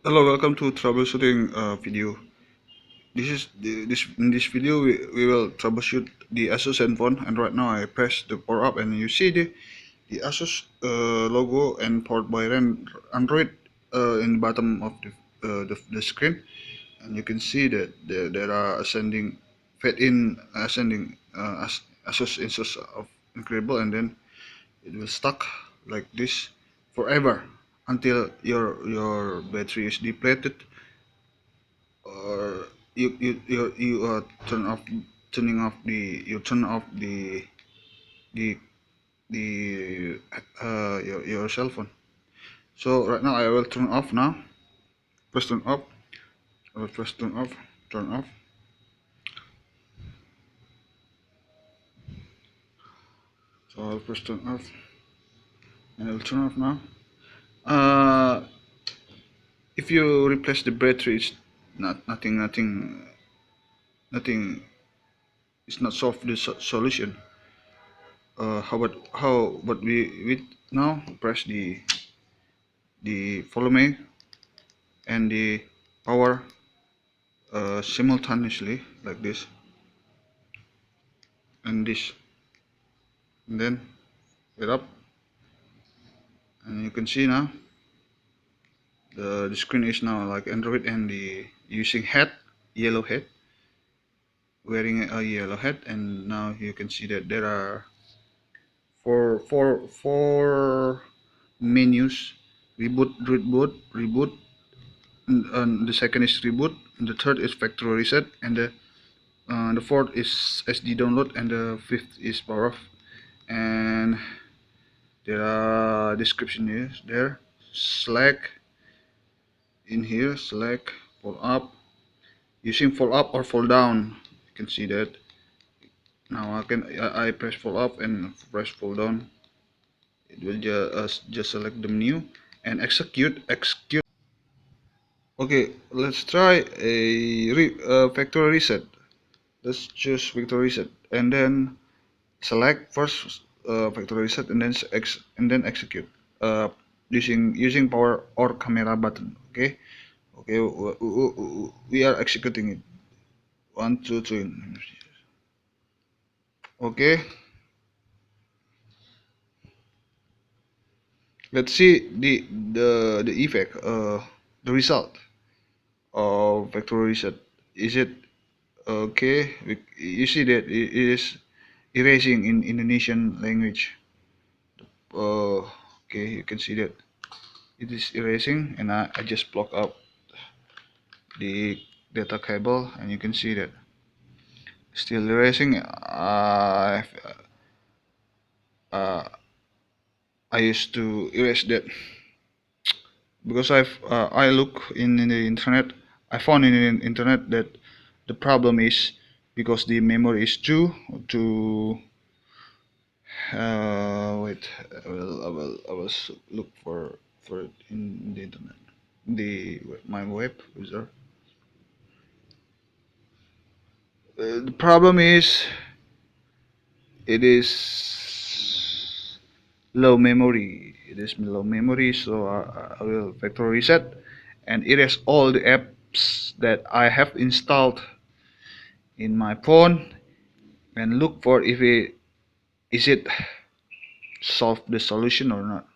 Hello, welcome to troubleshooting video. In this video we will troubleshoot the Asus Zenfone, and right now I press the power up and you see the Asus logo and powered by Android in the bottom of the screen, and you can see that there are ascending fade in ascending Asus of incredible, and then it will stuck like this forever until your battery is depleted, or you turn off the your cell phone. So right now I will turn off now. Press turn off. Or press turn off. Turn off. So I'll press turn off, and I'll turn off now. uh if you replace the battery, it's nothing. It's not solve the solution. How about we now press the follow me and the power simultaneously like this and this, and then it up, and you can see now the screen is now like Android, and the using head, yellow head, wearing a yellow head. And now you can see that there are four menus: reboot, and the second is reboot, and the third is factory reset, and the fourth is SD download, and the fifth is power off. And there are description is there: select in here, select fold up, using fold up or fold down. You can see that now I press fold up and press fold down. It will just select the menu and execute. Okay, let's try factory reset. Let's choose factory reset, and then select first factory reset, and then execute using power or camera button. Okay, we are executing it. 1 2 3. Okay, let's see the effect, the result of factory reset. Is it okay? You see that it is erasing in Indonesian language. Okay, you can see that it is erasing, and I just block up the data cable, and you can see that still erasing. Uh, I used to erase that because I look in the internet. I found in the internet that the problem is because the memory is too wait, I will look for it in the internet, my web user. The problem is it is low memory. It is low memory, so I will factory reset and erase all the apps that I have installed in my phone, and look for if it solve the solution or not.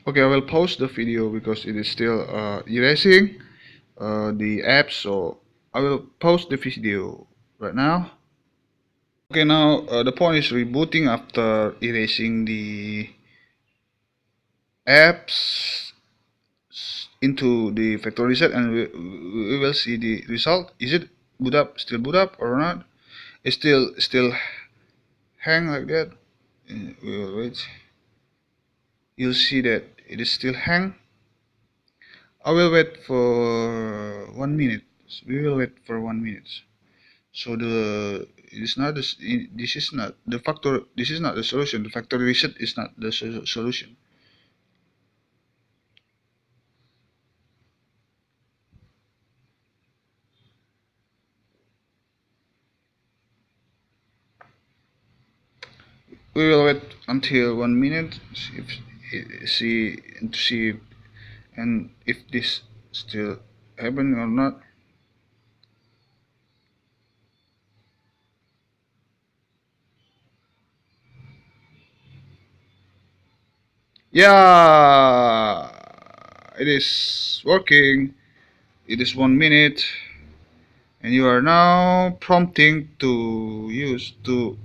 Okay, I will pause the video because it is still erasing the app, so I will pause the video right now. Okay, now the phone is rebooting after erasing the apps into the factory reset, and we will see the result. Is it boot up, still boot up or not? It's still hang like that. We will wait. You'll see that it is still hang. I will wait for 1 minute. We will wait for 1 minute. So it is not this. This is not the factor. This is not the solution. The factory reset is not the solution. We will wait until 1 minute. See to see and if this still happening or not. Yeah, it is working. It is 1 minute, and you are now prompting to use the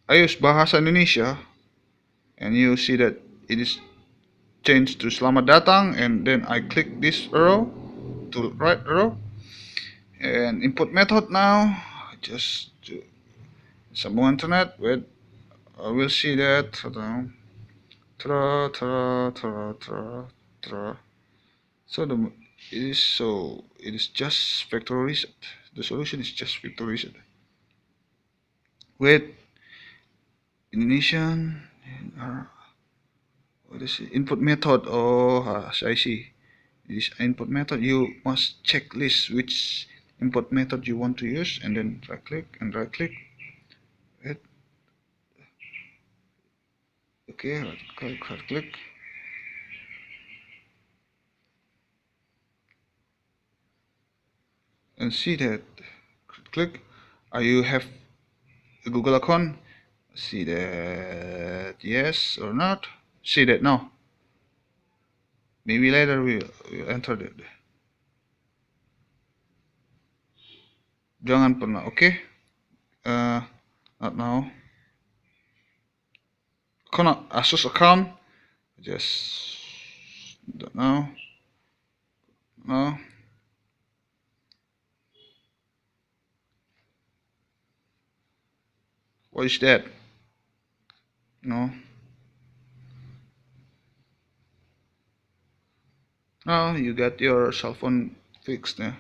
I use Bahasa Indonesia, and you see that it is changed to Selamat Datang, and then I click this arrow to right arrow and input method now. Just to some more internet. Wait, I will see that. Ta-da, ta-da, ta-da, ta-da, ta-da. So it is just factory reset. The solution is just factory reset. Wait, Indonesian. What is it? Input method. Oh, I see. This input method. You must check list which input method you want to use, and then right click and right click. Wait. Okay, right click. And see that. Click. Are you have a Google account? See that yes or not. See that no. Maybe later we'll enter that. Jangan pernah, okay? Not now. Cannot Asus account. Just don't know. No. What is that? No. No, you got your cell phone fixed now.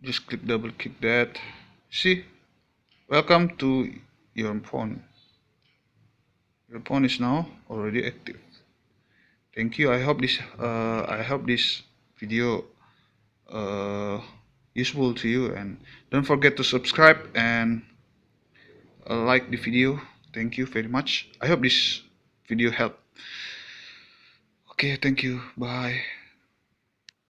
Just click double click that. See? Welcome to your phone. Your phone is now already active. Thank you. I hope this video useful to you, and don't forget to subscribe and like the video. Thank you very much. I hope this video helped. Okay, thank you. Bye.